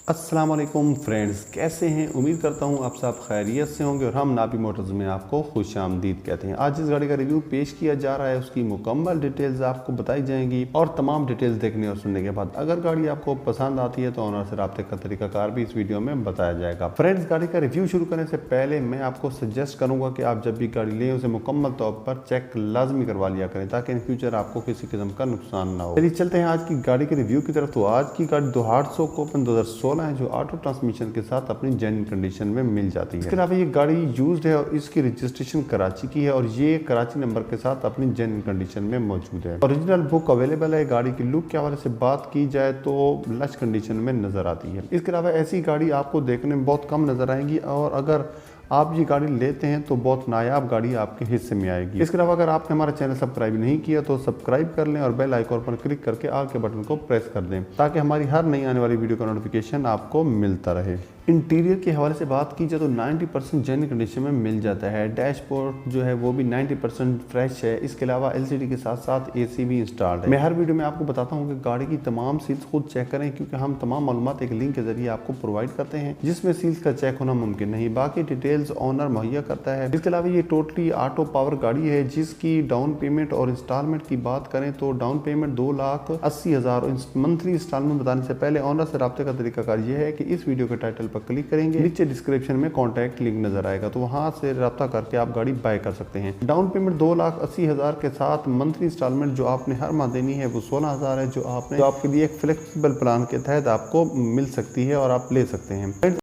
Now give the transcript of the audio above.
अस्सलाम वालेकुम फ्रेंड्स, कैसे हैं। उम्मीद करता हूं आप सब खैरियत से होंगे और हम नाबी मोटर्स में आपको खुशामदीद कहते हैं। आज जिस गाड़ी का रिव्यू पेश किया जा रहा है उसकी मुकम्मल डिटेल्स आपको बताई जाएंगी और तमाम डिटेल्स देखने और सुनने के बाद अगर गाड़ी आपको पसंद आती है तो ऑनर से रब्ते का तरीकाकार भी इस वीडियो में बताया जाएगा। फ्रेंड्स, गाड़ी का रिव्यू शुरू करने से पहले मैं आपको सजेस्ट करूंगा कि आप जब भी गाड़ी लें उसे मुकम्मल तौर पर चेक लाजमी करवा लिया करें ताकि इन फ्यूचर आपको किसी किस्म का नुकसान ना हो। चलिए चलते हैं आज की गाड़ी के रिव्यू की तरफ। तो आज की गाड़ी 200 कोपन 2016 है जो ऑटो ट्रांसमिशन के साथ अपनी जेन्युइन कंडीशन में मिल जाती है। इसके अलावा ये गाड़ी यूज्ड है और इसकी रजिस्ट्रेशन कराची की है और ये कराची नंबर के साथ अपनी जेन्युइन कंडीशन में मौजूद है। ओरिजिनल बुक अवेलेबल है। गाड़ी की लुक के हवाले से बात की जाए तो लश कंडीशन में नजर आती है। इसके अलावा ऐसी गाड़ी आपको देखने में बहुत कम नजर आएंगी और अगर आप ये गाड़ी लेते हैं तो बहुत नायाब गाड़ी आपके हिस्से में आएगी। इसके अलावा अगर आपने हमारा चैनल सब्सक्राइब नहीं किया तो सब्सक्राइब कर लें और बेल आइकॉन पर क्लिक करके ऑल के बटन को प्रेस कर दें ताकि हमारी हर नई आने वाली वीडियो का नोटिफिकेशन आपको मिलता रहे। इंटीरियर के हवाले से बात की जाए तो 90% जेन्युइन कंडीशन में मिल जाता है। डैशबोर्ड जो है वो भी 90% फ्रेश है। इसके अलावा एलसीडी के साथ साथ एसी भी इंस्टॉल्ड है। मैं हर वीडियो में आपको बताता हूँ कि गाड़ी की तमाम सील्स खुद चेक करें क्योंकि हम तमाम मालूमात एक लिंक के जरिए आपको प्रोवाइड करते हैं जिसमें सील्स का चेक होना मुमकिन नहीं, बाकी डिटेल्स ऑनर मुहैया करता है। इसके अलावा ये टोटली ऑटो पावर गाड़ी है जिसकी डाउन पेमेंट और इंस्टॉलमेंट की बात करें तो डाउन पेमेंट 2,80,000 और मंथली इंस्टॉलमेंट बताने से पहले ऑनर से रब्ते का तरीकाकार यह है कि इस वीडियो के टाइटल पर क्लिक करेंगे, नीचे डिस्क्रिप्शन में कॉन्टैक्ट लिंक नजर आएगा तो वहां से रब्ता करके आप गाड़ी बाय कर सकते हैं। डाउन पेमेंट 2,80,000 के साथ मंथली इंस्टॉलमेंट जो आपने हर माह देनी है वो 16,000 है जो आपके लिए एक फ्लेक्सिबल प्लान के तहत आपको मिल सकती है और आप ले सकते हैं।